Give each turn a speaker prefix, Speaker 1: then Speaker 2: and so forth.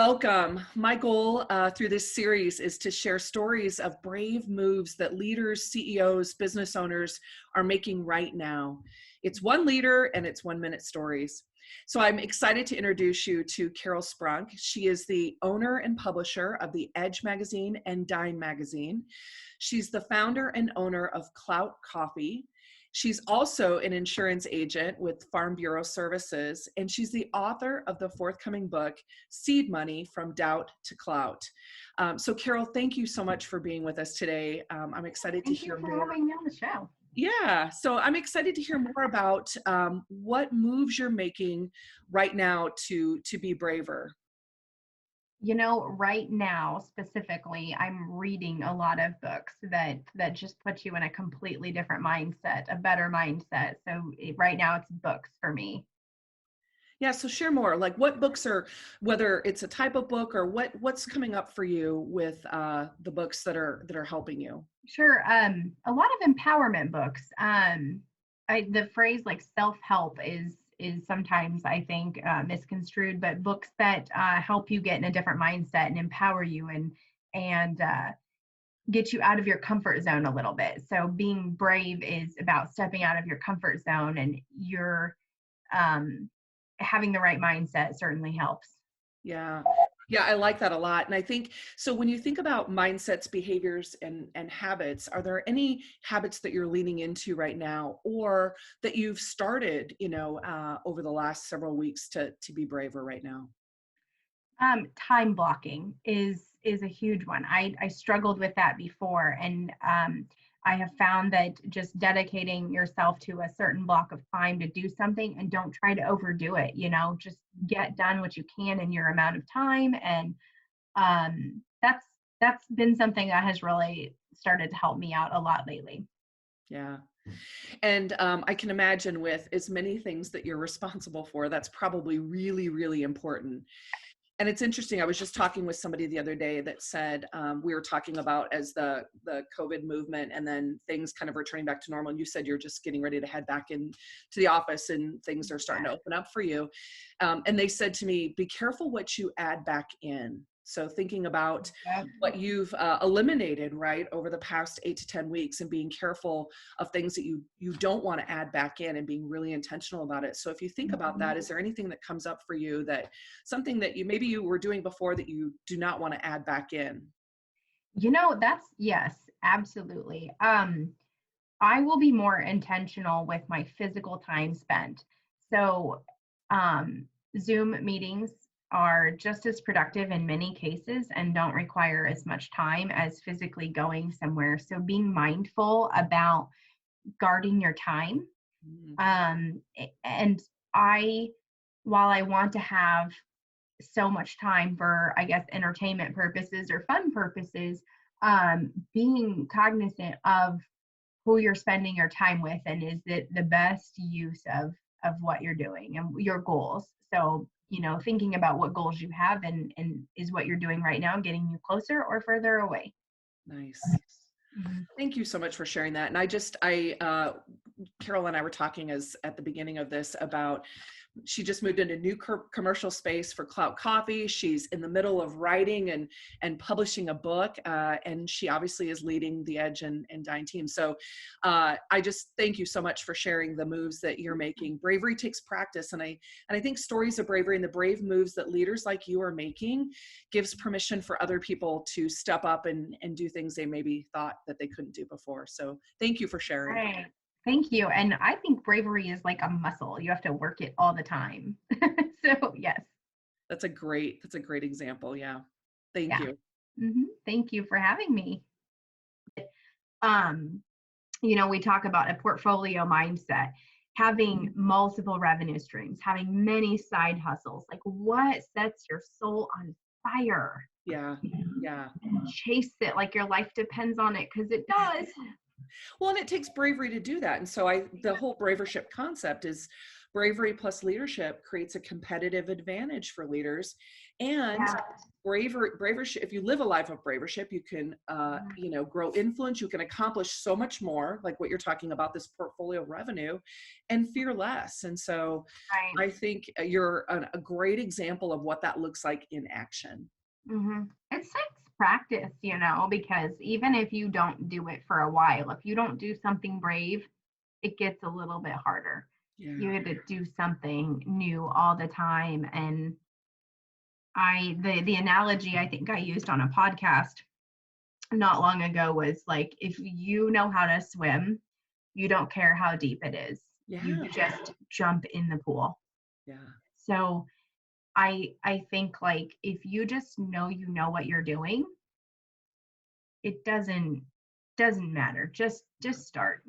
Speaker 1: Welcome. My goal through this series is to share stories of brave moves that leaders, CEOs, business owners are making right now. It's one leader and it's 1 minute stories. So I'm excited to introduce you to Carole Sprunk. She is the owner and publisher of the Edge magazine and Dime magazine. She's the founder and owner of Clout Coffee. She's also an insurance agent with Farm Bureau Services, and she's the author of the forthcoming book, Seed Money from Doubt to Clout. So Carole, thank you so much for being with us today. I'm excited to hear more.
Speaker 2: Thank you for having me on the show.
Speaker 1: Yeah, so I'm excited to hear more about what moves you're making right now to be braver.
Speaker 2: You know, right now, specifically, I'm reading a lot of books that just put you in a completely different mindset, a better mindset. So right now it's books for me.
Speaker 1: Yeah, so share more. Like what books are, whether it's a type of book or what's coming up for you with the books that are helping you.
Speaker 2: Sure. A lot of empowerment books. The phrase like self-help is sometimes, I think, misconstrued, but books that help you get in a different mindset and empower you and get you out of your comfort zone a little bit. So being brave is about stepping out of your comfort zone, and you're having the right mindset certainly helps.
Speaker 1: Yeah. Yeah, I like that a lot. And I think, so when you think about mindsets, behaviors, and habits, are there any habits that you're leaning into right now or that you've started, over the last several weeks to be braver right now?
Speaker 2: Time blocking is a huge one. I struggled with that before, and I have found that just dedicating yourself to a certain block of time to do something, and don't try to overdo it. Just get done what you can in your amount of time, and that's been something that has really started to help me out a lot lately.
Speaker 1: Yeah. And I can imagine with as many things that you're responsible for, that's probably really, really important. And it's interesting. I was just talking with somebody the other day that said we were talking about as the COVID movement and then things kind of returning back to normal. And you said you're just getting ready to head back into the office and things are starting to open up for you. And they said to me, be careful what you add back in. So thinking about what you've eliminated, right, over the past 8 to 10 weeks and being careful of things that you don't want to add back in and being really intentional about it. So if you think about that, is there anything that comes up for you that something that maybe you were doing before that you do not want to add back in?
Speaker 2: Yes, absolutely. I will be more intentional with my physical time spent. So Zoom meetings are just as productive in many cases and don't require as much time as physically going somewhere. So being mindful about guarding your time. And while I want to have so much time for, I guess, entertainment purposes or fun purposes, being cognizant of who you're spending your time with, and is it the best use of what you're doing and your goals. So thinking about what goals you have and is what you're doing right now getting you closer or further away.
Speaker 1: Nice. Thank you so much for sharing that. And Carole and I were talking at the beginning of this about, she just moved into a new commercial space for Clout Coffee. She's in the middle of writing and publishing a book, and she obviously is leading the Edge and Dine team. So I just thank you so much for sharing the moves that you're making. Bravery takes practice, and I think stories of bravery and the brave moves that leaders like you are making gives permission for other people to step up and do things they maybe thought that they couldn't do before. So thank you for sharing.
Speaker 2: Right. Thank you. And I think bravery is like a muscle. You have to work it all the time. So yes.
Speaker 1: That's a great example. Yeah. Thank you.
Speaker 2: Thank you for having me. We talk about a portfolio mindset, having multiple revenue streams, having many side hustles. Like, what sets your soul on fire?
Speaker 1: Yeah. Yeah.
Speaker 2: Chase it like your life depends on it, because it does.
Speaker 1: Well, and it takes bravery to do that. And so the whole bravership concept is bravery plus leadership creates a competitive advantage for leaders. And if you live a life of bravership, you can,
Speaker 2: Mhm.
Speaker 1: you know, grow influence. You can accomplish so much more, like what you're talking about, this portfolio revenue, and fear less. And so
Speaker 2: Right.
Speaker 1: I think you're a great example of what that looks like in action.
Speaker 2: It takes practice, because even if you don't do it for a while, if you don't do something brave, it gets a little bit harder. You
Speaker 1: Yeah.
Speaker 2: have to do something new all the time. And the analogy I think I used on a podcast not long ago was like, if you know how to swim, you don't care how deep it is. You
Speaker 1: Yeah.
Speaker 2: just jump in the pool.
Speaker 1: Yeah.
Speaker 2: So I think like if you just know what you're doing, it doesn't matter. Just start.